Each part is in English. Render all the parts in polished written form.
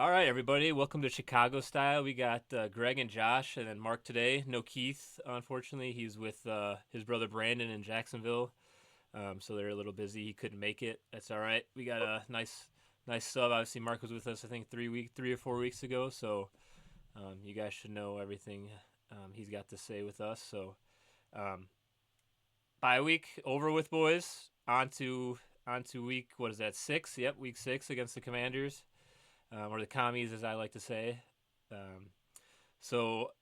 All right, everybody, welcome to Chicago Style. We got Greg and Josh, and then Mark today. No Keith, unfortunately. He's with his brother Brandon in Jacksonville, so they're a little busy. He couldn't make it. That's all right. We got a nice sub. Obviously, Mark was with us, I think, 3 or 4 weeks ago. So you guys should know everything he's got to say with us. So um, bye week over with, boys. On to week, what is that, 6? Yep, week 6 against the Commanders, or the Commies, as I like to say. Um, so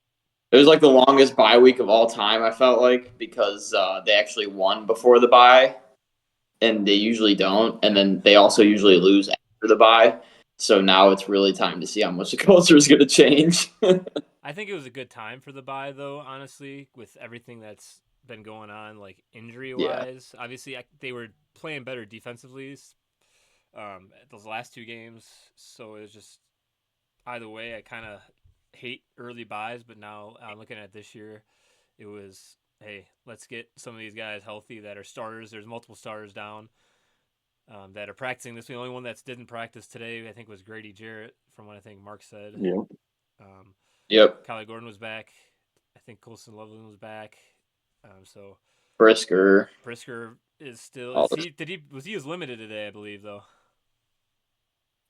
It was like the longest bye week of all time, I felt like, because they actually won before the bye, and they usually don't. And then they also usually lose after the bye. So now it's really time to see how much the culture is going to change. I think it was a good time for the bye, though. Honestly, with everything that's been going on, like injury Yeah. wise, obviously they were playing better defensively those last two games. So it was just either way. I kind of hate early buys, but now I'm looking at this year. It was, hey, let's get some of these guys healthy that are starters. There's multiple starters down that are practicing this. The only one that didn't practice today, I think, was Grady Jarrett, from what I think Mark said. Yep. Um, Yep. Kyler Gordon was back. I think Colson Loveland was back. So Brisker. Brisker is still, All is this. he did he was he was limited today, I believe, though.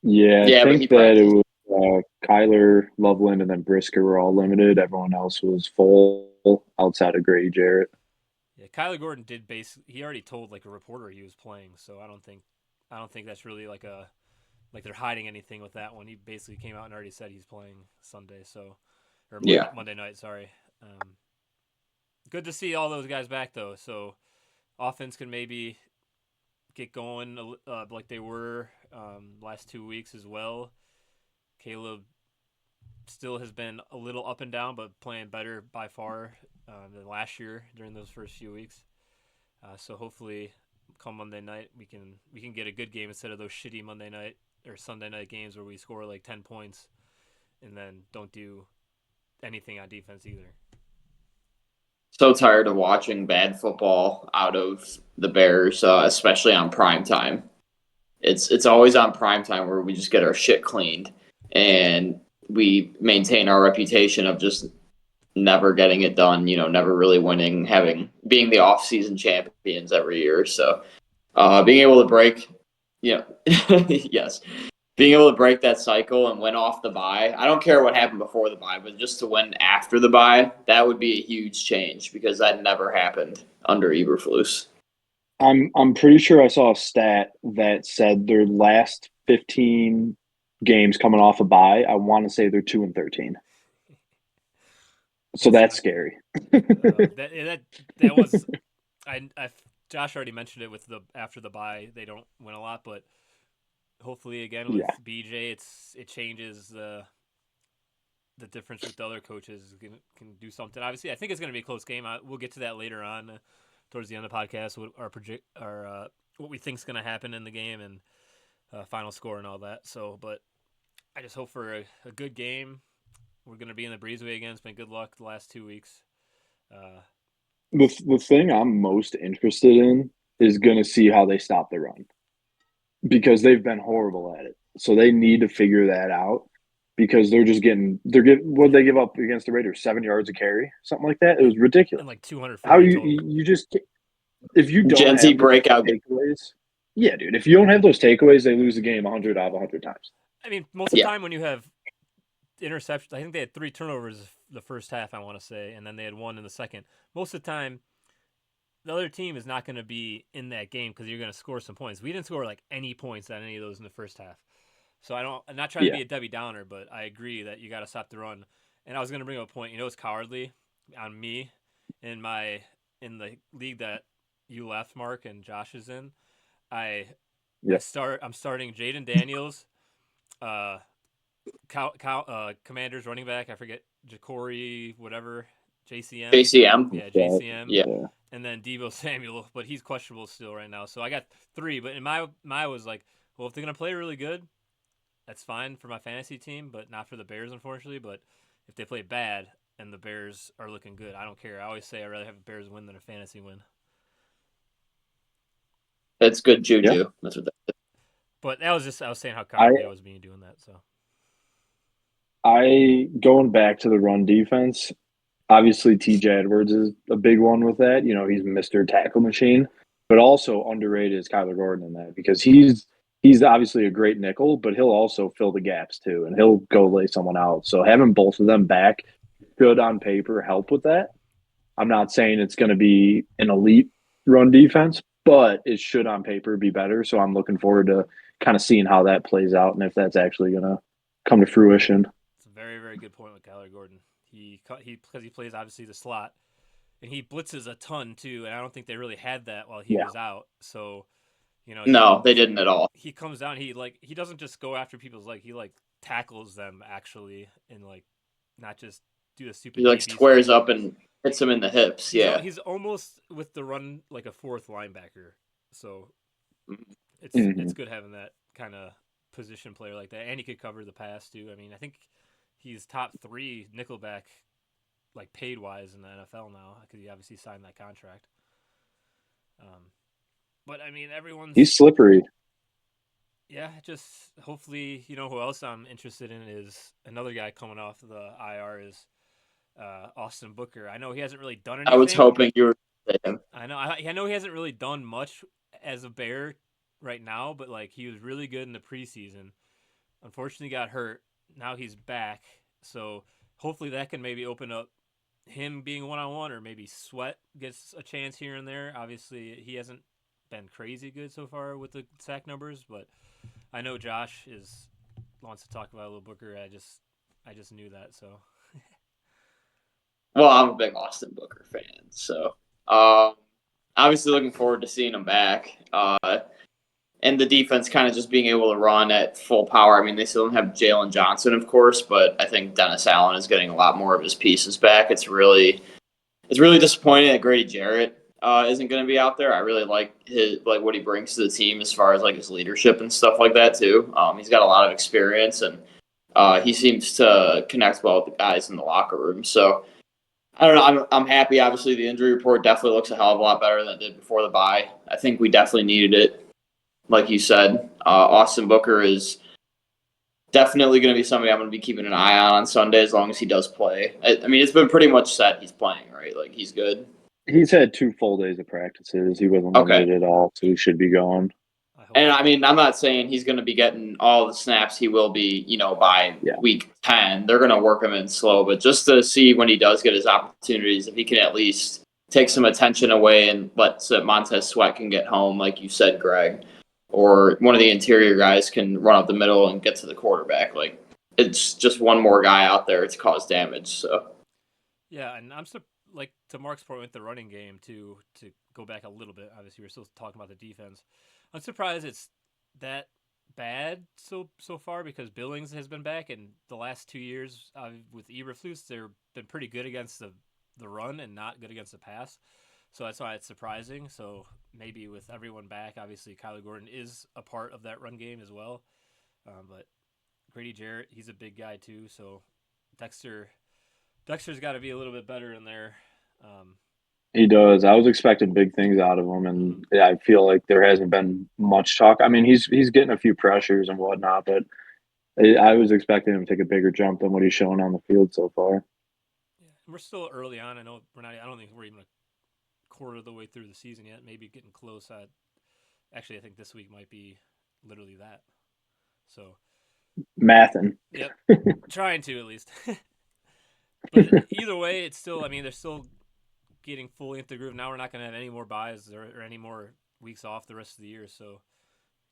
Yeah, I Yeah, but he think that it practiced. was Kyler, Loveland, and then Brisker were all limited. Everyone else was full outside of Grady Jarrett. Yeah, Kyler Gordon did basically, he already told like a reporter he was playing, so I don't think that's really like they're hiding anything with that one. He basically came out and already said he's playing Sunday, so, or Yeah. Monday night, sorry. Good to see all those guys back though. So offense can maybe get going like they were last 2 weeks as well. Caleb still has been a little up and down, but playing better by far than last year during those first few weeks. So hopefully, come Monday night, we can get a good game instead of those shitty Monday night or Sunday night games where we score like 10 points and then don't do anything on defense either. So tired of watching bad football out of the Bears, especially on prime time. It's always on prime time where we just get our shit cleaned, and we maintain our reputation of just never getting it done. Never really winning, having being the off-season champions every year. So being able to break, you know, yes, being able to break that cycle and win off the bye. I don't care what happened before the bye, but just to win after the bye, that would be a huge change because that never happened under Eberflus. I'm pretty sure I saw a stat that said their last 15 games coming off a bye. I want to say they're 2-13. So That's that's not good. scary. That was I Josh already mentioned it with the after the bye they don't win a lot, but hopefully again with Yeah. BJ it changes the difference with the other coaches can do something. Obviously, I think it's going to be a close game. We'll get to that later on towards the end of the podcast. What our project, our what we think is going to happen in the game and final score and all that. So, but I just hope for a good game. We're going to be in the breezeway again. It's been good luck the last 2 weeks. Uh, The thing I'm most interested in is going to see how they stop the run because they've been horrible at it. So they need to figure that out because they're getting what they give up against the Raiders, 7 yards a carry, something like that. It was and ridiculous. like How 240 you total. you just if you don't Gen Z have those breakout game. takeaways, yeah, dude. If you don't have those takeaways, they lose the game 100 out of 100 times. I mean, most of the Yeah. time when you have interceptions, I think they had 3 turnovers the first half, I want to say, and then they had one in the second. Most of the time, the other team is not going to be in that game because you're going to score some points. We didn't score like any points on any of those in the first half. So I'm not trying to Yeah, be a Debbie Downer, but I agree that you got to stop the run. And I was going to bring up a point. It's cowardly on me in the league that you left, Mark, and Josh is in. I yeah. I'm starting Jaden Daniels, uh, Commanders running back. I forget Ja'Cory, whatever, JCM. JCM. Yeah, That, JCM, Yeah. yeah. and then Debo Samuel, but he's questionable still right now. So I got three. But in my was like, well, if they're gonna play really good, that's fine for my fantasy team, but not for the Bears, unfortunately. But if they play bad and the Bears are looking good, I don't care. I always say I'd rather have a Bears win than a fantasy win. That's good Yeah. juju. That's what that But that was just I was saying how I cowardly I was being doing that. So Going back to the run defense, obviously TJ Edwards is a big one with that. He's Mr. Tackle Machine, but also underrated is Kyler Gordon in that because he's obviously a great nickel, but he'll also fill the gaps too, and he'll go lay someone out. So having both of them back should on paper help with that. I'm not saying it's going to be an elite run defense, but it should on paper be better. So I'm looking forward to kind of seeing how that plays out and if that's actually going to come to fruition. It's a very, very good point with Kyler Gordon. Because he plays obviously the slot, and he blitzes a ton too. And I don't think they really had that while he was out. So, no, they didn't at all. He comes down. He doesn't just go after people's he tackles them actually, and not just do the stupid. He squares up and hits him in the hips. Yeah, he's almost with the run like a fourth linebacker. So it's good having that kind of position player like that, and he could cover the pass too. I mean, I think he's top 3 nickelback, paid wise in the NFL now because he obviously signed that contract. But I mean, he's slippery. Yeah, just hopefully, who else I'm interested in is another guy coming off the IR is Austin Booker. I know he hasn't really done anything. I was hoping you were him. I know he hasn't really done much as a Bear right now, but he was really good in the preseason. Unfortunately, got hurt. Now he's back, so hopefully that can maybe open up him being one-on-one, or maybe Sweat gets a chance here and there. Obviously, he hasn't been crazy good so far with the sack numbers, but I know Josh wants to talk about a little Booker. I just knew that, so. Well, I'm a big Austin Booker fan, so obviously looking forward to seeing him back. And the defense kind of just being able to run at full power. I mean, they still don't have Jalen Johnson, of course, but I think Dennis Allen is getting a lot more of his pieces back. It's really disappointing that Grady Jarrett isn't going to be out there. I really like what he brings to the team as far as his leadership and stuff like that too. He's got a lot of experience, and he seems to connect well with the guys in the locker room. So I don't know. I'm happy. Obviously, the injury report definitely looks a hell of a lot better than it did before the bye. I think we definitely needed it. Like you said, Austin Booker is definitely going to be somebody I'm going to be keeping an eye on Sunday as long as he does play. I mean, it's been pretty much set he's playing, right? He's good. He's had 2 full days of practices. He wasn't limited at all, so he should be going. And I mean, I'm not saying he's going to be getting all the snaps he will be, by week 10. They're going to work him in slow, but just to see when he does get his opportunities, if he can at least take some attention away and let Montez Sweat can get home, like you said, Greg, or one of the interior guys can run up the middle and get to the quarterback. It's just one more guy out there to cause damage. So yeah, and I'm to Mark's point with the running game to go back a little bit. Obviously, we're still talking about the defense. I'm surprised it's that bad so far because Billings has been back, and the last 2 years with Eberflus, they've been pretty good against the run and not good against the pass. So that's why it's surprising. So maybe with everyone back, obviously Kyler Gordon is a part of that run game as well. But Grady Jarrett, he's a big guy too. So Dexter's got to be a little bit better in there. He does. I was expecting big things out of him, and I feel like there hasn't been much talk. I mean, he's getting a few pressures and whatnot, but I was expecting him to take a bigger jump than what he's showing on the field so far. Yeah, we're still early on. I know we're not. I don't think we're even a quarter of the way through the season yet. Maybe getting close. I think this week might be literally that. So, mathing. Yep, trying to at least. But either way, it's still. I mean, they're still getting fully into the groove. Now we're not going to have any more buys or any more weeks off the rest of the year. So,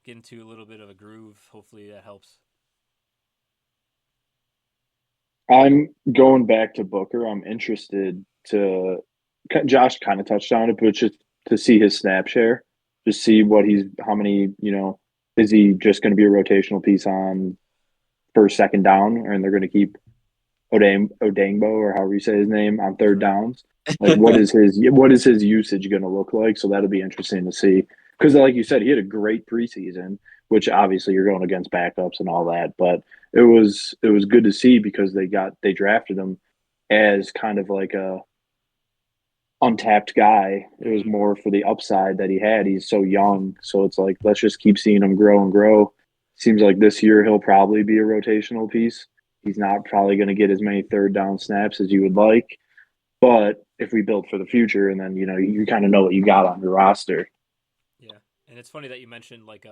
getting to a little bit of a groove. Hopefully, that helps. I'm going back to Booker. I'm interested to. Josh kind of touched on it, but just to see his snap share, just see how many, is he just going to be a rotational piece on first, second down, and they're going to keep Odangbo or however you say his name on third downs. What is his usage going to look like? So that'll be interesting to see. Because like you said, he had a great preseason, which obviously you're going against backups and all that. But it was good to see because they drafted him as kind of like a untapped guy. It was more for the upside that he had. He's so young, so it's like let's just keep seeing him grow and grow. Seems like this year he'll probably be a rotational piece. He's not probably going to get as many third down snaps as you would like. But if we build for the future, and then you kind of know what you got on your roster. Yeah, and it's funny that you mentioned like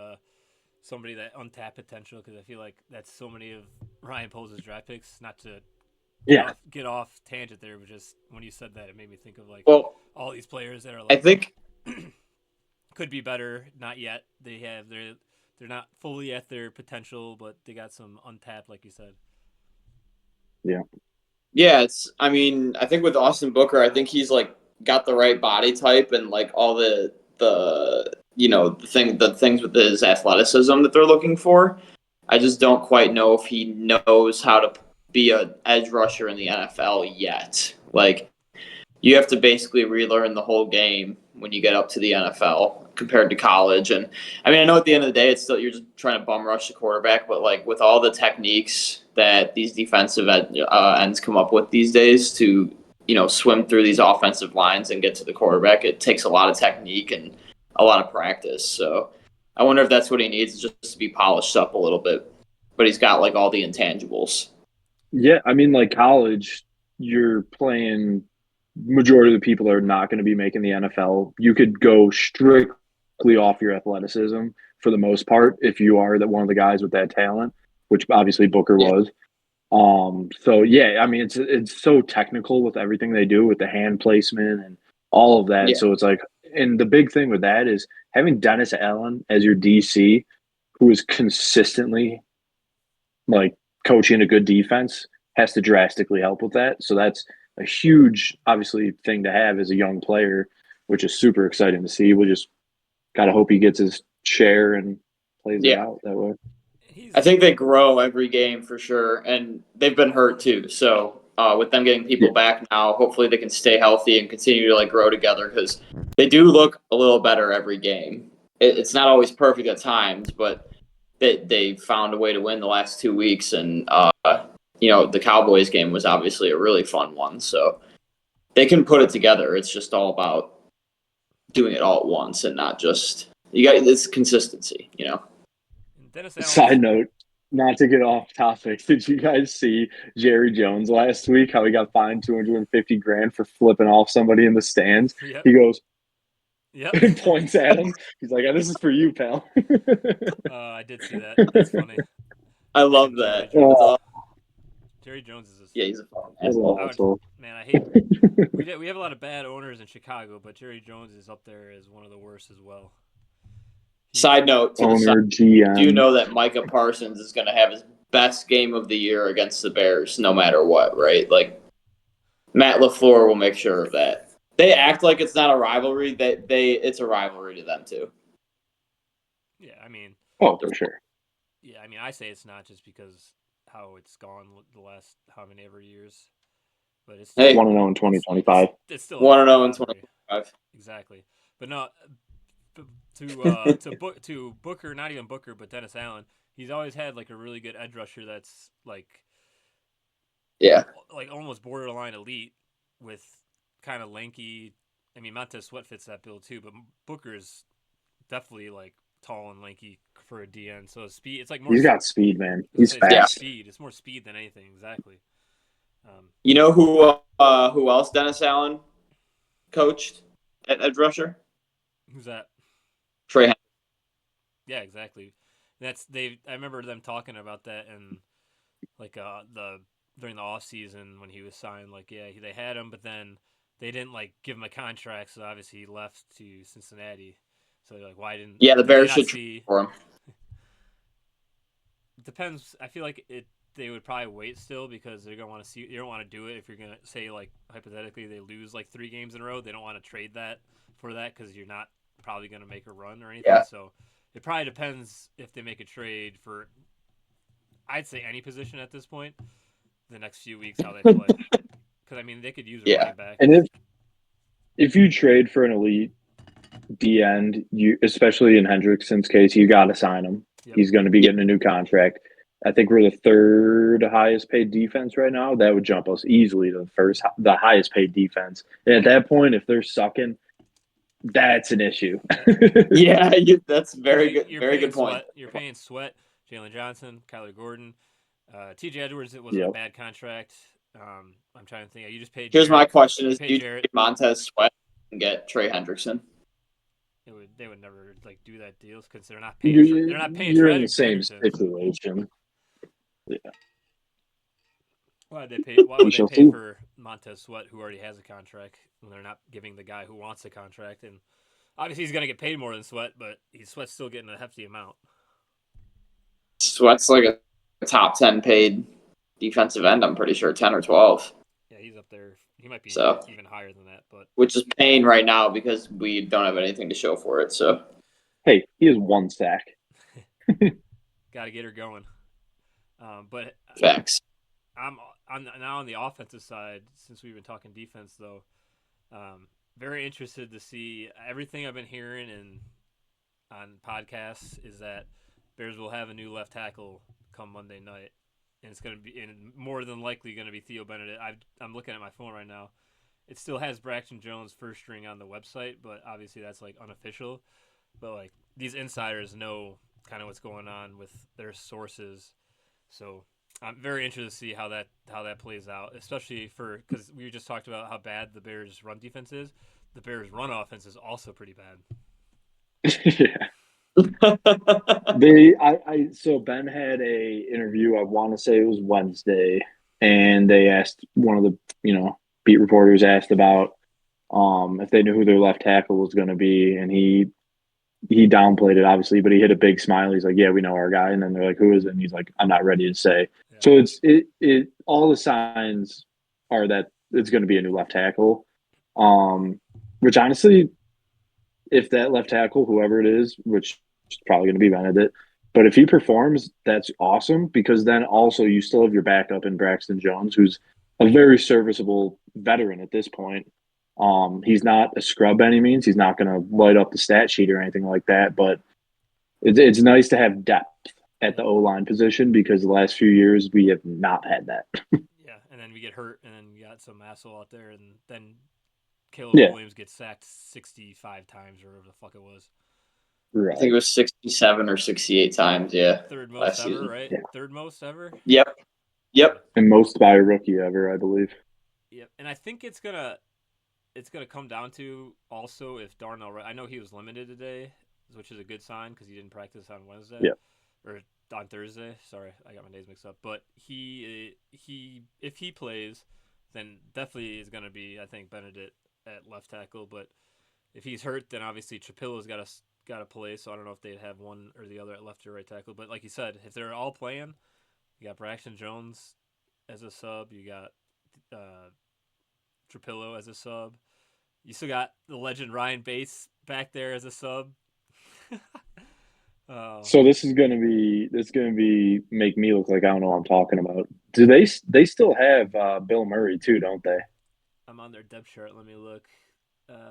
somebody that untapped potential, because I feel like that's so many of Ryan Poles' draft picks. Not to get off tangent there, but just when you said that, it made me think of like all these players that are like I think could be better, not yet. They're not fully at their potential, but they got some untapped, like you said. Yeah. Yeah, I think with Austin Booker, I think he's like got the right body type and like all the things with his athleticism that they're looking for. I just don't quite know if he knows how to be an edge rusher in the NFL yet. Like, you have to basically relearn the whole game when you get up to the NFL compared to college. And I mean, I know at the end of the day, it's still, you're just trying to bum rush the quarterback, but like with all the techniques that these defensive ends come up with these days to, swim through these offensive lines and get to the quarterback, it takes a lot of technique and a lot of practice. So I wonder if that's what he needs, just to be polished up a little bit. But he's got like all the intangibles. Yeah, I mean, like college, you're playing. Majority of the people are not going to be making the NFL. You could go strictly off your athleticism for the most part if you are one of the guys with that talent, which obviously Booker was. So yeah, I mean, it's so technical with everything they do with the hand placement and all of that. Yeah. So it's like, and the big thing with that is having Dennis Allen as your DC, who is consistently like coaching a good defense, has to drastically help with that. So that's a huge, obviously, thing to have as a young player, which is super exciting to see. We just got to hope he gets his share and plays it out that way. I think they grow every game for sure, and they've been hurt too. So with them getting people back now, hopefully they can stay healthy and continue to like grow together, because they do look a little better every game. It's not always perfect at times, but they found a way to win the last 2 weeks, and the Cowboys game was obviously a really fun one. So they can put it together. It's just all about doing it all at once and not just this consistency. Side note, not to get off topic, did you guys see Jerry Jones last week? How he got fined $250,000 for flipping off somebody in the stands? Yep. He goes, and points at him. He's like, "This is for you, pal." I did see that. That's funny. I love that. Jerry Jones is he's a fun asshole. Man, I hate. We have a lot of bad owners in Chicago, but Jerry Jones is up there as one of the worst as well. Side note, GM. Do you know that Micah Parsons is going to have his best game of the year against the Bears, no matter what, right? Like, Matt LaFleur will make sure of that. They act like it's not a rivalry. It's a rivalry to them too. Yeah, I mean. Oh, for sure. Yeah, I mean, I say it's not just because how it's gone the last how many ever years, but it's still 1-0 in 2025. It's still 1-0 in 2025. Exactly, but no. To Booker, not even Booker, but Dennis Allen. He's always had like a really good edge rusher that's like almost borderline elite with kind of lanky. I mean, Montez Sweat fits that bill too, but Booker's definitely like tall and lanky for a DN. So speed, it's like more. He's got speed, man. He's fast. Speed. It's more speed than anything. Exactly. You know who else Dennis Allen coached at edge rusher? Who's that? Trey. Yeah, exactly. I remember them talking about that and like during the off season when he was signed. Like, yeah, they had him, but then they didn't like give him a contract, so obviously he left to Cincinnati. So they're like, why didn't? Yeah, the Bears should trade for him. Depends. I feel like they would probably wait still because they're gonna want to see. You don't want to do it if you're gonna say like hypothetically they lose like 3 games in a row. They don't want to trade that for that because you're not probably going to make a run or anything. So it probably depends if they make a trade for, I'd say any position at this point, the next few weeks how they play. Because I mean they could use a running back. And if you trade for an elite D end, you especially in Hendrickson's case, you got to sign him. Yep. He's going to be getting a new contract. I think we're the 3rd highest paid defense right now. That would jump us easily to the highest paid defense. And at that point, if they're sucking, that's an issue. That's very good. Very good point. You're paying Sweat, Jalen Johnson, Kyler Gordon. T.J. Edwards, it wasn't a Yep. bad contract. I'm trying to think. You just paid. Here's my question: Is paid do you Jarrett. trade Montez Sweat and get Trey Hendrickson? They would never like do that deal because they're not paying. They're not paying You're for in the same Henderson. situation. Yeah. Why would they pay? Why would they shall pay see. for Montez Sweat, who already has a contract, when they're not giving the guy who wants a contract? And obviously, he's going to get paid more than Sweat, but Sweat's still getting a hefty amount. Sweat's like a top 10 paid defensive end. I'm pretty sure 10 or 12. Yeah, he's up there. He might be So, even higher than that, but which is paying right now because we don't have anything to show for it. So, Hey, he has 1 sack. got to get her going. But facts. I'm now on the offensive side, since we've been talking defense, though. Very interested to see everything I've been hearing and on podcasts is that Bears will have a new left tackle come Monday night, and it's going to be, and more than likely going to be Theo Benedict. I'm looking at my phone right now. It still has Braxton Jones first string on the website, but obviously that's like unofficial. But like these insiders know kind of what's going on with their sources, so I'm very interested to see how that plays out, especially because we just talked about how bad the Bears' run defense is. The Bears' run offense is also pretty bad. Yeah. So Ben had a interview, I want to say it was Wednesday, and they asked one of the, beat reporters asked about if they knew who their left tackle was going to be, and he downplayed it obviously, but he hit a big smile. He's like, "Yeah, we know our guy." And then they're like, "Who is it?" And he's like, "I'm not ready to say." Yeah. So it all the signs are that it's going to be a new left tackle. Which honestly, if that left tackle, whoever it is, which is probably going to be Benedict, but if he performs, that's awesome, because then also you still have your backup in Braxton Jones, who's a very serviceable veteran at this point. He's not a scrub by any means. He's not going to light up the stat sheet or anything like that, but it's nice to have depth at the O-line position, because the last few years we have not had that. Yeah, and then we get hurt, and then you got some asshole out there, and then Caleb Williams gets sacked 65 times or whatever the fuck it was. Right. I think it was 67 or 68 times. Yeah, third most last ever, season. right? Yeah. Third most ever. Yep. And most by a rookie ever, I believe. Yep, and I think it's gonna come down to also if Darnell. I know he was limited today, which is a good sign because he didn't practice on Wednesday. Yeah. Or on Thursday. Sorry, I got my days mixed up. But he if he plays, then definitely is gonna be, I think, Benedict at left tackle. But if he's hurt, then obviously Trapillo's got to play. So I don't know if they'd have one or the other at left or right tackle. But like you said, if they're all playing, you got Braxton Jones as a sub. You got Trapillo as a sub. You still got the legend Ryan Bates back there as a sub. So this is gonna be make me look like I don't know what I'm talking about. Do they still have Bill Murray too, don't they? I'm on their depth chart. Let me look.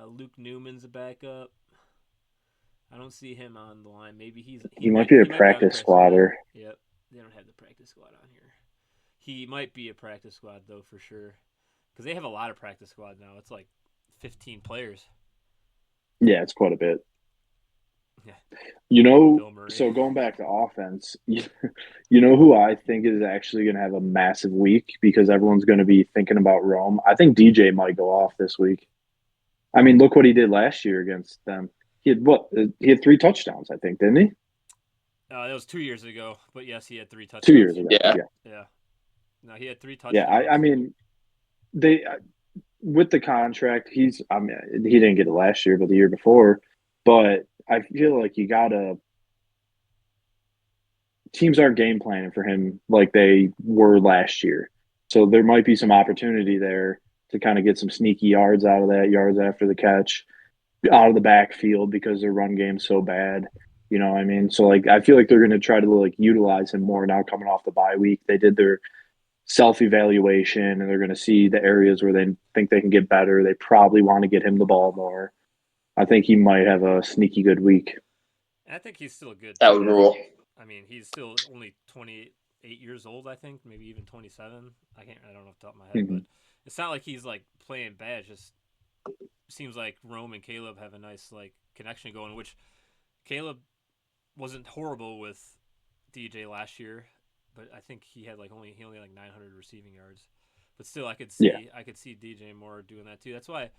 Luke Newman's a backup. I don't see him on the line. Maybe he might be a practice squatter. Yep, they don't have the practice squad on here. He might be a practice squad though, for sure, because they have a lot of practice squad now. It's like 15 players. Yeah, it's quite a bit. Yeah. So going back to offense, you know who I think is actually going to have a massive week, because everyone's going to be thinking about Rome. I think DJ might go off this week. I mean, look what he did last year against them. He had 3 touchdowns, I think, didn't he? That was 2 years ago, but yes, he had 3 touchdowns. 2 years ago. Yeah. No, he had 3 touchdowns. Yeah, I mean, they with the contract, he didn't get it last year, but the year before. But I feel like teams aren't game planning for him like they were last year. So there might be some opportunity there to kind of get some sneaky yards out of that, yards after the catch, out of the backfield, because their run game's so bad. You know what I mean? So like I feel like they're going to try to utilize him more now coming off the bye week. They did their self-evaluation, and they're going to see the areas where they think they can get better. They probably want to get him the ball more. I think he might have a sneaky good week. I think he's still good. That would rule. I mean, he's still only 28 years old, I think, maybe even 27. I don't know off the top of my head, but it's not like he's playing bad. It just seems like Rome and Caleb have a nice connection going, which Caleb wasn't horrible with DJ last year, but I think he only had like 900 receiving yards. But still, Yeah. I could see DJ Moore doing that too. That's why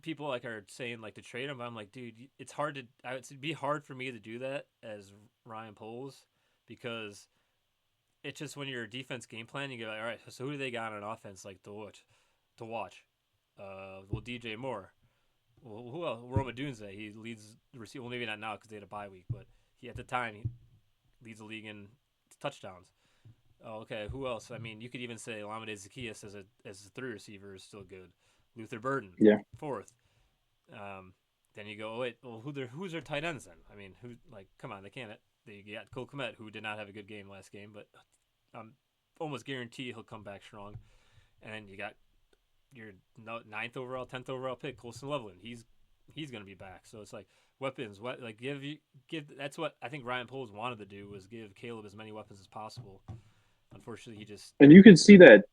people like are saying like to trade him. But I'm like, dude, it's hard to. It'd be hard for me to do that as Ryan Poles because it's just when you're a defense game plan, you go like, all right, so who do they got on offense like to watch? Well, DJ Moore. Well, who else? Roma Dunze. He leads the receiver. Well, maybe not now because they had a bye week, but he at the time he leads the league in touchdowns. Oh, okay. Who else? I mean, you could even say Lamade Zacchaeus as a 3 receiver is still good. Luther Burden, Yeah. 4th. Then you go, oh wait, well, who's their tight ends then? I mean, who come on, they can't. They got Cole Kmet, who did not have a good game last game, but I'm almost guarantee he'll come back strong. And then you got your 9th overall, 10th overall pick, Colson Loveland. He's going to be back. So it's like weapons. What like give. That's what I think Ryan Poles wanted to do was give Caleb as many weapons as possible. Unfortunately, he just And you could see that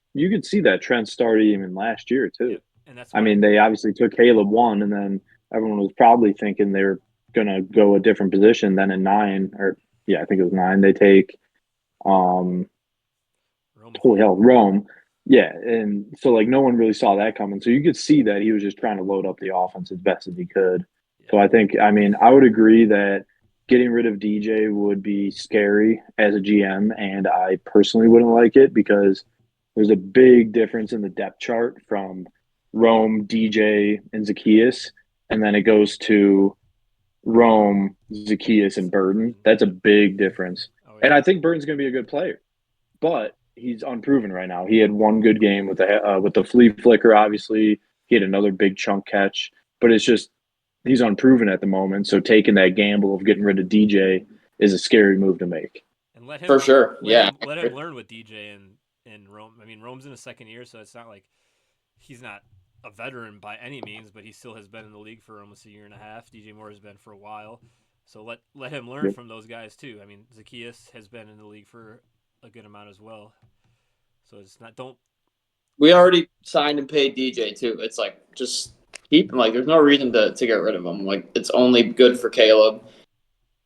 trend started even last year too. yeah, and that's I mean, they obviously took Caleb 1, and then everyone was probably thinking they were gonna go a different position. Then in 9, or yeah, I think it was 9, they take holy hell, Rome. Yeah, and so like no one really saw that coming. So you could see that he was just trying to load up the offense as best as he could. Yeah. So I mean, I would agree that getting rid of DJ would be scary as a GM, and I personally wouldn't like it because there's a big difference in the depth chart from Rome, DJ, and Zacchaeus, and then it goes to Rome, Zacchaeus, and Burden. That's a big difference. Oh, yeah. And I think Burden's going to be a good player, but he's unproven right now. He had one good game with the flea flicker. Obviously, he had another big chunk catch, but it's just he's unproven at the moment. So taking that gamble of getting rid of DJ is a scary move to make. And let him For sure. Yeah. Let him learn with DJ and Rome. I mean, Rome's in his 2nd year, so it's not like he's not a veteran by any means, but he still has been in the league for almost a year and a half. DJ Moore has been for a while, so let him learn from those guys too. I mean, Zacchaeus has been in the league for a good amount as well, so it's not don't. We already signed and paid DJ too. It's like just keep him. Like there's no reason to get rid of him. Like it's only good for Caleb.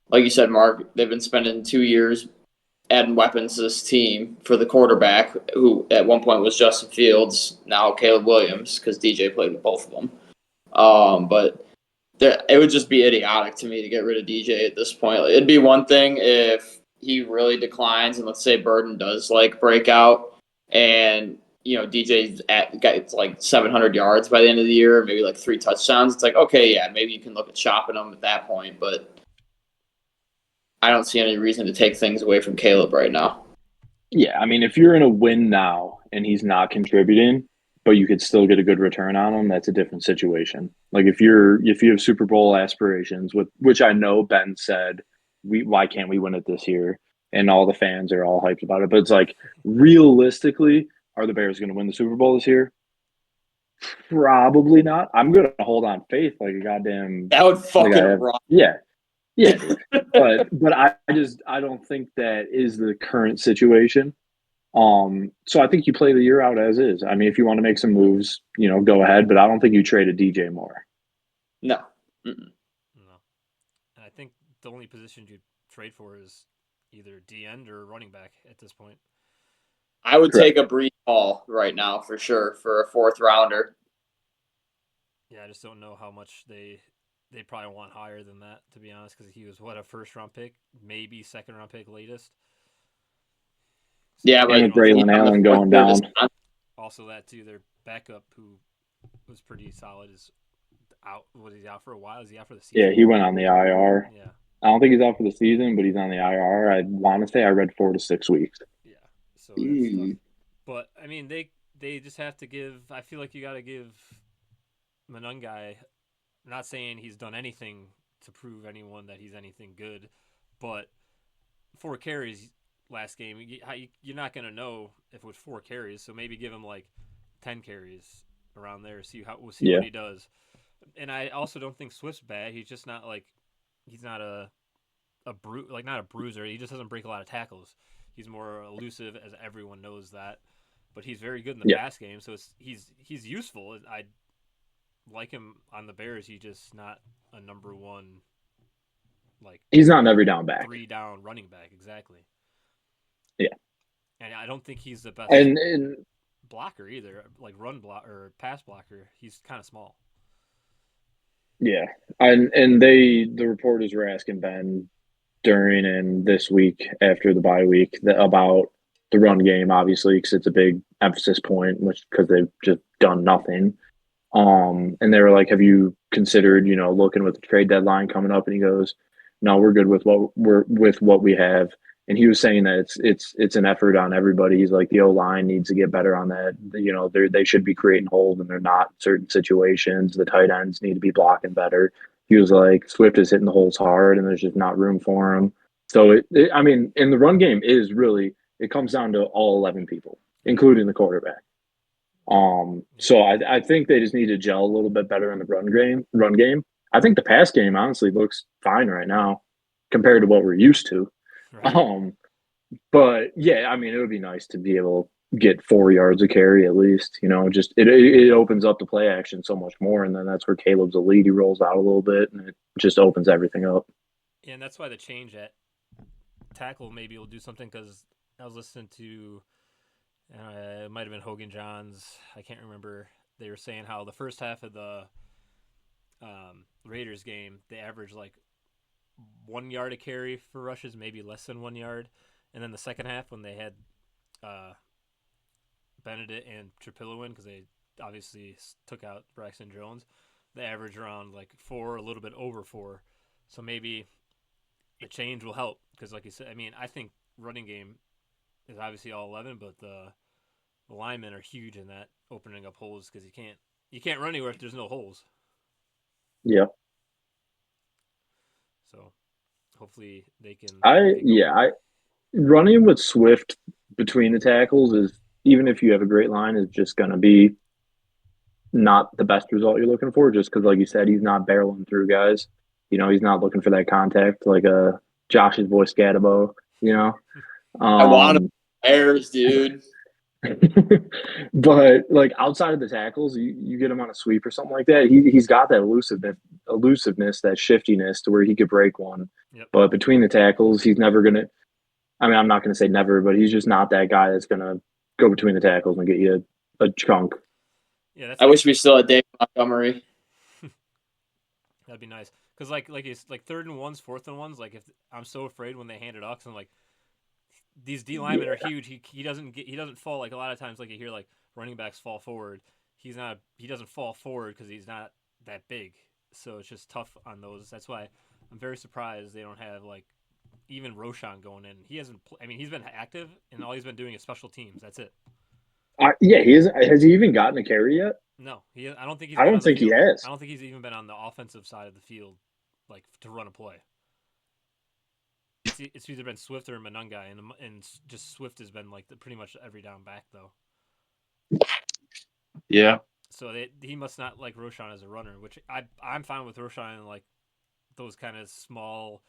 Like you said, Mark, they've been spending 2 years adding weapons to this team for the quarterback, who at one point was Justin Fields, now Caleb Williams, because DJ played with both of them. But it would just be idiotic to me to get rid of DJ at this point. It'd be one thing if he really declines, and let's say Burden does like break out, and DJ's got like 700 yards by the end of the year, maybe like 3 touchdowns. It's like, okay, yeah, maybe you can look at chopping him at that point, but I don't see any reason to take things away from Caleb right now. Yeah, I mean, if you're in a win now and he's not contributing, but you could still get a good return on him, that's a different situation. Like if you have Super Bowl aspirations, which I know Ben said, why can't we win it this year? And all the fans are all hyped about it. But it's like realistically, are the Bears going to win the Super Bowl this year? Probably not. I'm going to hold on faith like a goddamn. That would fucking rock. Yeah. Yeah, but I don't think that is the current situation. So I think you play the year out as is. I mean, if you want to make some moves, go ahead. But I don't think you trade a DJ Moore. No. Mm-mm. No. And I think the only position you trade for is either D end or running back at this point. I would take a Breece Hall right now for sure for a 4th rounder. Yeah, I just don't know how much they probably want higher than that, to be honest, because he was, a 1st-round pick, maybe 2nd-round pick latest. So yeah, but with Braylon Allen going down. Also that, too, their backup, who was pretty solid, is out. Was he out for a while? Is he out for the season? Yeah, he went on the IR. Yeah. I don't think he's out for the season, but he's on the IR. I want to say I read 4 to 6 weeks. Yeah, so that's tough. But, I mean, they just have to give – I feel like you got to give Monangai – I'm not saying he's done anything to prove anyone that he's anything good, but 4 carries last game, you're not going to know if it was 4 carries, so maybe give him like 10 carries around there, we'll see what he does. And I also don't think Swift's bad. He's just not like he's not a not a bruiser. He just doesn't break a lot of tackles. He's more elusive, as everyone knows that. But he's very good in the pass game, so he's useful. I like him on the Bears. He's just not a number 1. Like he's not an every down back. 3 down running back, exactly. Yeah. And I don't think he's the best And blocker either, like run block or pass blocker. He's kind of small. yeah, and the reporters were asking Ben during and this week after the bye week about the run game, obviously, because it's a big emphasis point, which because they've just done nothing. And they were like, "Have you considered, looking with the trade deadline coming up?" And he goes, "No, we're good with what we have." And he was saying that it's an effort on everybody. He's like, the O line needs to get better on that. They should be creating holes, and they're not in certain situations. The tight ends need to be blocking better. He was like, Swift is hitting the holes hard, and there's just not room for him. So I mean, in the run game is really it comes down to all 11 people, including the quarterback. So I think they just need to gel a little bit better in the run game. Run game. I think the pass game honestly looks fine right now compared to what we're used to. Right. But yeah, I mean, it would be nice to be able to get 4 yards of carry at least. Just it opens up the play action so much more, and then that's where Caleb's elite. He rolls out a little bit, and it just opens everything up. Yeah, and that's why the change at tackle maybe will do something because I was listening to it might have been Hogan Johns. I can't remember. They were saying how the first half of the Raiders game they averaged like 1 yard a carry for rushes, maybe less than 1 yard, and then the second half when they had Benedict and Trapillo in because they obviously took out Braxton Jones, they averaged around like 4, a little bit over 4. So maybe the change will help because, like you said, I mean, I think running game is obviously all 11, but the linemen are huge in that opening up holes because you can't run anywhere if there's no holes. Yeah. So hopefully they can. I running with Swift between the tackles is, even if you have a great line, is just going to be not the best result you're looking for. Just because, like you said, he's not barreling through guys. He's not looking for that contact like a Josh's boy Scatabo. I want him Bears, dude. But like outside of the tackles, you get him on a sweep or something like that. He's got that elusiveness, that shiftiness to where he could break one. Yep. But between the tackles, he's never gonna. I mean, I'm not gonna say never, but he's just not that guy that's gonna go between the tackles and get you a chunk. Yeah, I wish we still had Dave Montgomery. That'd be nice because like it's like 3rd and 1s, 4th and 1s. Like if I'm so afraid when they hand it off, 'cause I'm like. These D linemen are huge. He doesn't fall like a lot of times. Like you hear like running backs fall forward. He doesn't fall forward because he's not that big. So it's just tough on those. That's why I'm very surprised they don't have like even Roschon going in. He hasn't. I mean, he's been active and all he's been doing is special teams. That's it. Yeah, he isn't. Has he even gotten a carry yet? No, I don't think he's. I don't think he has. I don't think he's even been on the offensive side of the field, like to run a play. It's either been Swift or Monangai, and just Swift has been like pretty much every down back though. Yeah. So he must not like Roschon as a runner, which I'm fine with Roschon in like those kind of small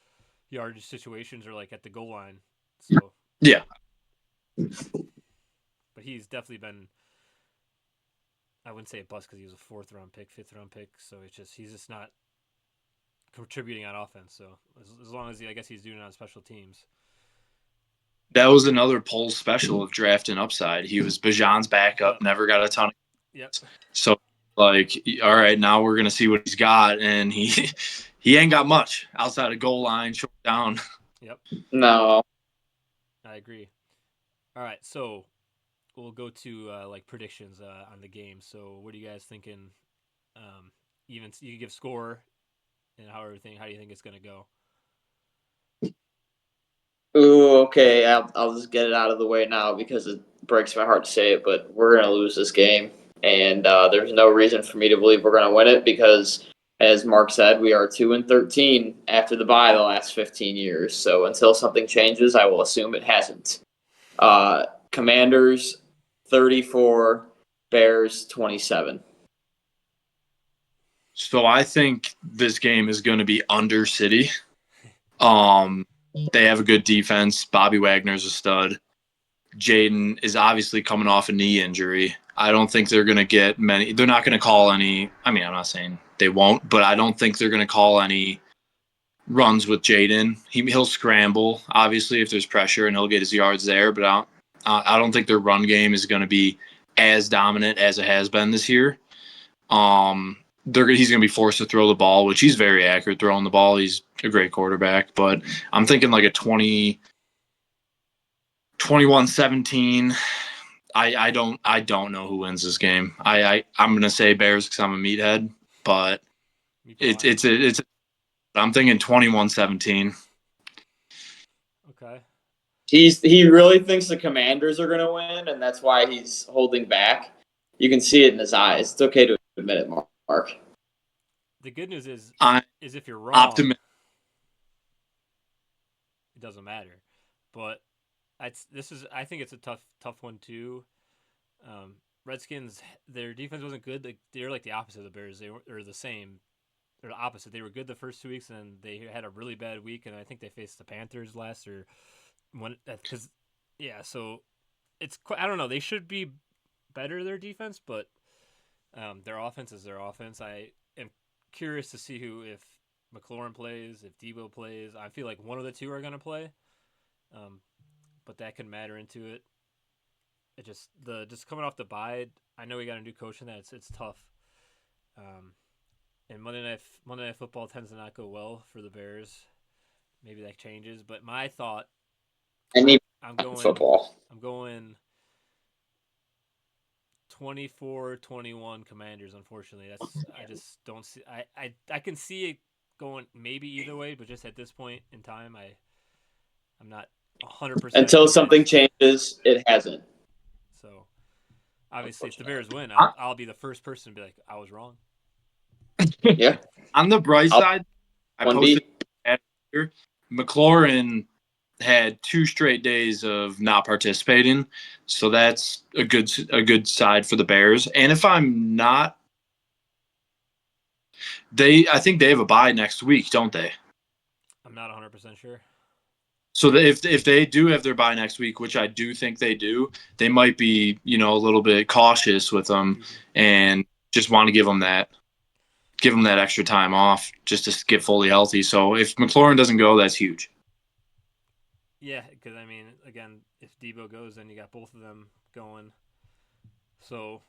yardage situations or like at the goal line. So yeah, but he's definitely been. I wouldn't say a bust because he was a 4th round pick, 5th round pick. So he's just not contributing on offense. So as long as I guess he's doing it on special teams. That was another Poles special of drafting upside. He was Bajan's backup, never got a ton of. Yep. So like, all right, now we're gonna see what he's got, and he ain't got much outside of goal line, short down. Yep. No. I agree. All right, so we'll go to like predictions on the game. So what are you guys thinking? Even you can give score. And how do you think it's going to go? Ooh, okay. I'll just get it out of the way now because it breaks my heart to say it, but we're going to lose this game. And there's no reason for me to believe we're going to win it because, as Mark said, we are 2-13 after the bye the last 15 years. So until something changes, I will assume it hasn't. Commanders 34, Bears 27. So I think this game is going to be under City. They have a good defense. Bobby Wagner's a stud. Jaden is obviously coming off a knee injury. I don't think they're going to get many. They're not going to call any. I mean, I'm not saying they won't, but I don't think they're going to call any runs with Jaden. He'll scramble, obviously, if there's pressure, and he'll get his yards there. But I don't think their run game is going to be as dominant as it has been this year. He's going to be forced to throw the ball, which he's very accurate throwing the ball. He's a great quarterback. But I'm thinking like a 21-17. I don't know who wins this game. I'm going to say Bears because I'm a meathead, but I'm thinking 21-17. Okay. He really thinks the Commanders are going to win, and that's why he's holding back. You can see it in his eyes. It's okay to admit it, Mark. The good news is if you're wrong, Optimistic. it doesn't matter. But I think it's a tough one too. Redskins, their defense wasn't good. They're like the opposite of the Bears. They were the same. They're the opposite. They were good the first 2 weeks, and then they had a really bad week. And I think they faced the Panthers last or one because So it's I don't know. They should be better their defense, but their offense is their offense. I am curious to see if McLaurin plays, if Debo plays. I feel like one of the two are going to play, but that can matter into it. It just coming off the bye. I know we got a new coach in that. It's tough. And Monday Night Football tends to not go well for the Bears. Maybe that changes, but my thought. I'm going football. I'm going 24-21 Commanders. Unfortunately, I just don't see. I can see it going maybe either way, but just at this point in time, I'm not 100%. Until something changes, it hasn't. So obviously, if the Bears win, I'll be the first person to be like, I was wrong. Yeah. On the bright side, I posted McLaurin had 2 straight days of not participating, so that's a good side for the Bears. And if I'm not, I think they have a bye next week, don't they? I'm not 100% sure. So if they do have their bye next week, which I do think they do, they might be a little bit cautious with them and just want to give them that extra time off just to get fully healthy. So if McLaurin doesn't go, that's huge. Yeah, because again, if Debo goes, then you got both of them going. So,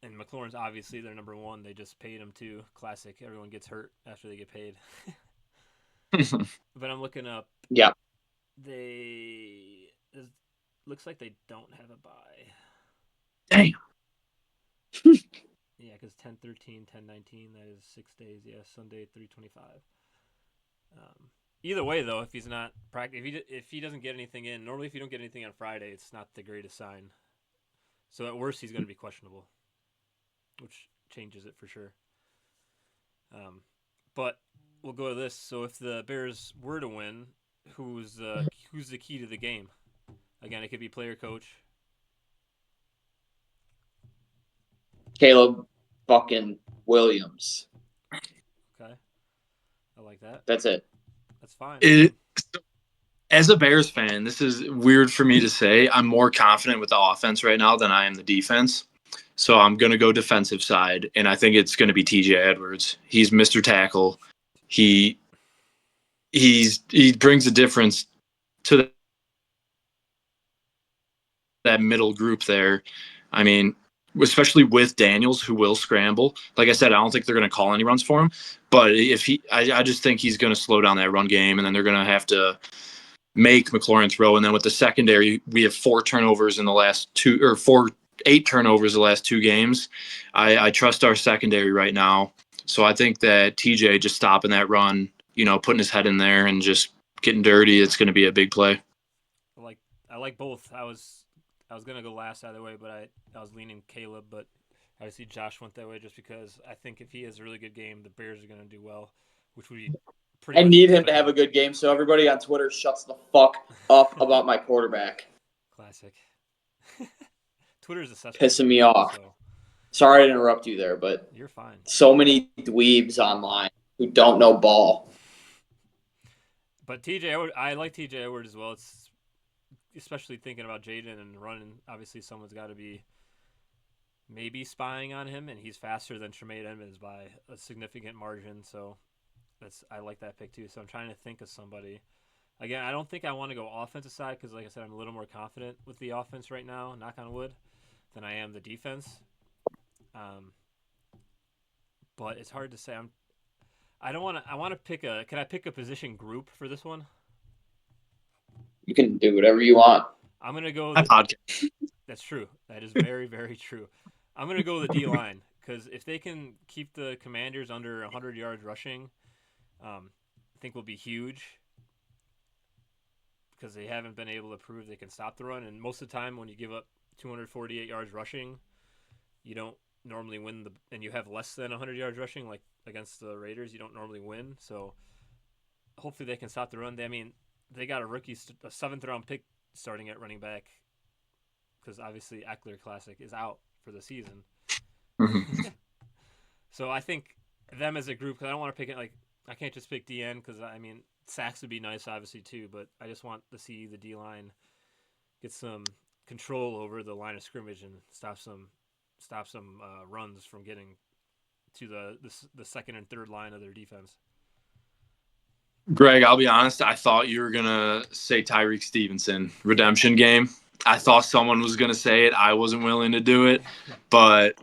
and McLaurin's obviously their number one. They just paid him too. Classic. Everyone gets hurt after they get paid. But I'm looking up. Yeah. It looks like they don't have a bye. Damn. Yeah, because 10-13, 10-19, that is 6 days. Yeah, Sunday 3/25. Either way, though, if he's not if he doesn't get anything in, normally if you don't get anything on Friday, it's not the greatest sign. So at worst, he's going to be questionable, which changes it for sure. But we'll go to this. So if the Bears were to win, who's the key to the game? Again, it could be player coach. Caleb fucking Williams. Okay, I like that. That's it. That's fine. As a Bears fan, this is weird for me to say. I'm more confident with the offense right now than I am the defense. So I'm going to go defensive side, and I think it's going to be TJ Edwards. He's Mr. Tackle. He brings a difference to that middle group there. I mean, especially with Daniels, who will scramble. Like I said, I don't think they're going to call any runs for him. But I just think he's going to slow down that run game, and then they're going to have to make McLaurin throw. And then with the secondary, we have 8 turnovers the last 2 games. I trust our secondary right now. So I think that TJ just stopping that run, putting his head in there and just getting dirty, it's going to be a big play. I like both. I was going to go last either way, but I was leaning Caleb, but obviously Josh went that way just because I think if he has a really good game, the Bears are going to do well, which would be pretty I need him to have a good game, so everybody on Twitter shuts the fuck up about my quarterback. Classic. Twitter's a cesspool. Pissing me off. So. Sorry to interrupt you there, but you're fine. So many dweebs online who don't know ball. But TJ Edwards, I like TJ Edwards as well. It's especially thinking about Jaden and running. Obviously, someone's got to be maybe spying on him, and he's faster than Tremaine Edmonds by a significant margin. So I like that pick too. So I'm trying to think of somebody. Again, I don't think I want to go offensive side because, like I said, I'm a little more confident with the offense right now, knock on wood, than I am the defense. Um, but it's hard to say. I don't want to. I want to pick a. Can I pick a position group for this one? You can do whatever you want. I'm gonna go. My podcast. That's true. That is very, very true. I'm gonna go with the D line because if they can keep the Commanders under 100 yards rushing, I think will be huge. Because they haven't been able to prove they can stop the run, and most of the time when you give up 248 yards rushing, you don't normally win and you have less than 100 yards rushing, like against the Raiders, you don't normally win. So hopefully they can stop the run. They got a 7th-round pick starting at running back because obviously Eckler Classic is out for the season. So I think them as a group, because I don't want to pick it like I can't just pick DN because sacks would be nice obviously too, but I just want to see the D line get some control over the line of scrimmage and stop some runs from getting to the second and third line of their defense. Greg, I'll be honest. I thought you were gonna say Tyreek Stevenson redemption game. I thought someone was gonna say it. I wasn't willing to do it, but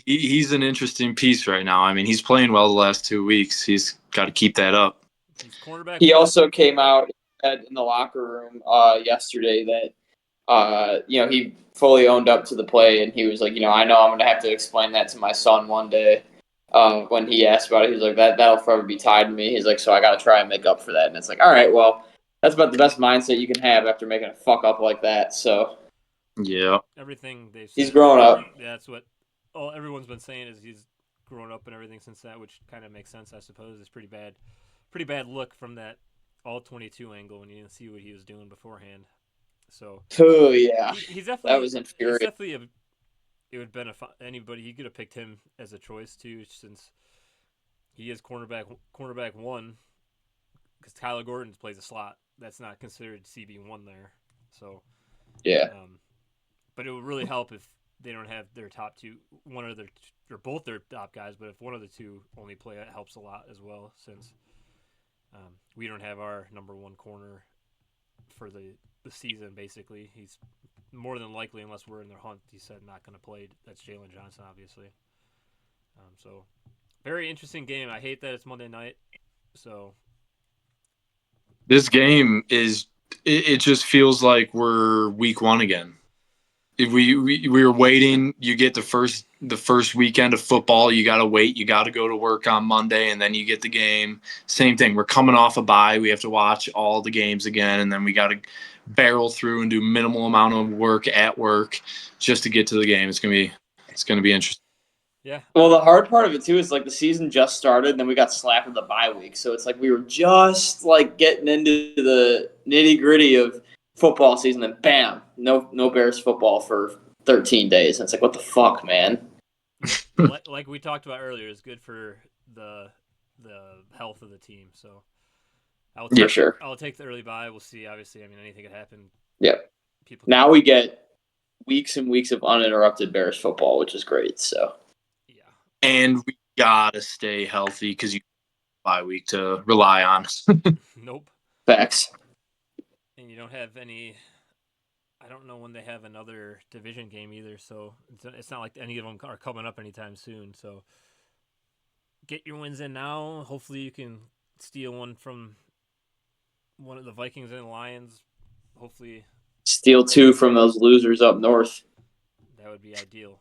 he's an interesting piece right now. I mean, he's playing well the last 2 weeks. He's got to keep that up. He's cornerback. He also came out in the locker room yesterday that he fully owned up to the play, and he was like, I know I'm going to have to explain that to my son one day. When he asked about it, he was like, that'll forever be tied to me. He's like, so I got to try and make up for that. And it's like, all right, well, that's about the best mindset you can have after making a fuck up like that. So yeah, everything they've said, he's grown up. Yeah, that's what everyone's been saying is he's grown up and everything since that, which kind of makes sense, I suppose. It's pretty bad look from that all 22 angle when you didn't see what he was doing beforehand. So oh yeah, he's definitely that was infuriating. It would benefit anybody. He could have picked him as a choice too, since he is cornerback one. Because Tyler Gordon plays a slot, that's not considered CB1 there. So yeah, but it would really help if they don't have their top two, or both their top guys. But if one of the two only play, it helps a lot as well, since we don't have our number one corner for the season. Basically, he's more than likely, unless we're in their hunt, he said not going to play. That's Jalen Johnson, obviously. So very interesting game. I hate that it's Monday night. So this game is. It just feels like we're week one again. If we were waiting, you get the first weekend of football. You got to wait. You got to go to work on Monday, and then you get the game. Same thing. We're coming off a bye. We have to watch all the games again, and then we got to barrel through and do minimal amount of work at work just to get to the game. It's gonna be interesting. Yeah. Well, the hard part of it too is like the season just started, and then we got slapped with the bye week. So it's like we were just like getting into the nitty gritty of football season, and bam, no Bears football for 13 days. And it's like, what the fuck, man? Like we talked about earlier, it's good for the health of the team. So I'll take the early bye. We'll see. Obviously, anything could happen. Yeah. Now we get weeks and weeks of uninterrupted Bears football, which is great. So. Yeah. And we gotta stay healthy because you bye week to rely on. Nope. Facts. And you don't have any. I don't know when they have another division game either, so it's not like any of them are coming up anytime soon. So get your wins in now. Hopefully you can steal one from one of the Vikings and the Lions. Hopefully steal 2 from those losers up north. That would be ideal.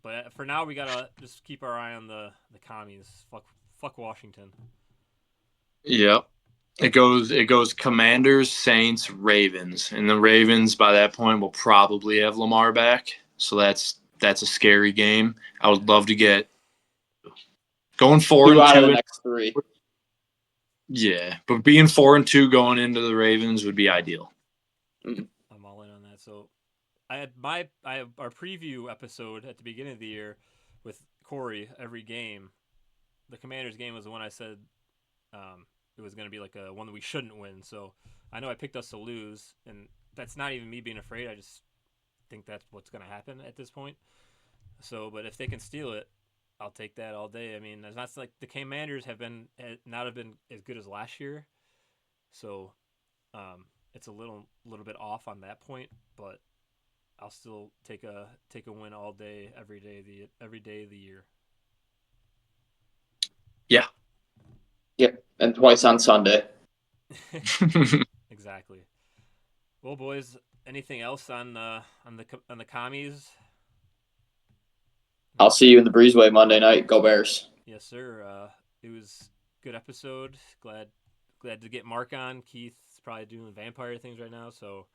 But for now, we gotta just keep our eye on the commies. Fuck Washington. Yep. It goes Commanders, Saints, Ravens, and the Ravens by that point will probably have Lamar back. So that's a scary game. I would love to get going 4-2 out of the next 3. Yeah, but being 4-2 going into the Ravens would be ideal. I'm all in on that. So I had our preview episode at the beginning of the year with Corey. Every game, the Commanders game was the one I said. It was going to be like a one that we shouldn't win. So I know I picked us to lose, and that's not even me being afraid. I just think that's what's going to happen at this point. So, but if they can steal it, I'll take that all day. I mean, it's not like the Commanders have not have been as good as last year, so it's a little bit off on that point. But I'll still take a win all day, every day of the year. Yeah. Yep, and twice on Sunday. Exactly. Well, boys, anything else on the commies? I'll see you in the Breezeway Monday night. Go Bears. Yes, sir. It was a good episode. Glad to get Mark on. Keith's probably doing vampire things right now, so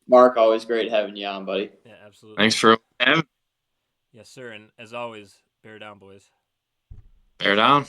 Mark, always great having you on, buddy. yeah, absolutely. Thanks for having me. Yes, sir. And as always, bear down, boys. Bear down.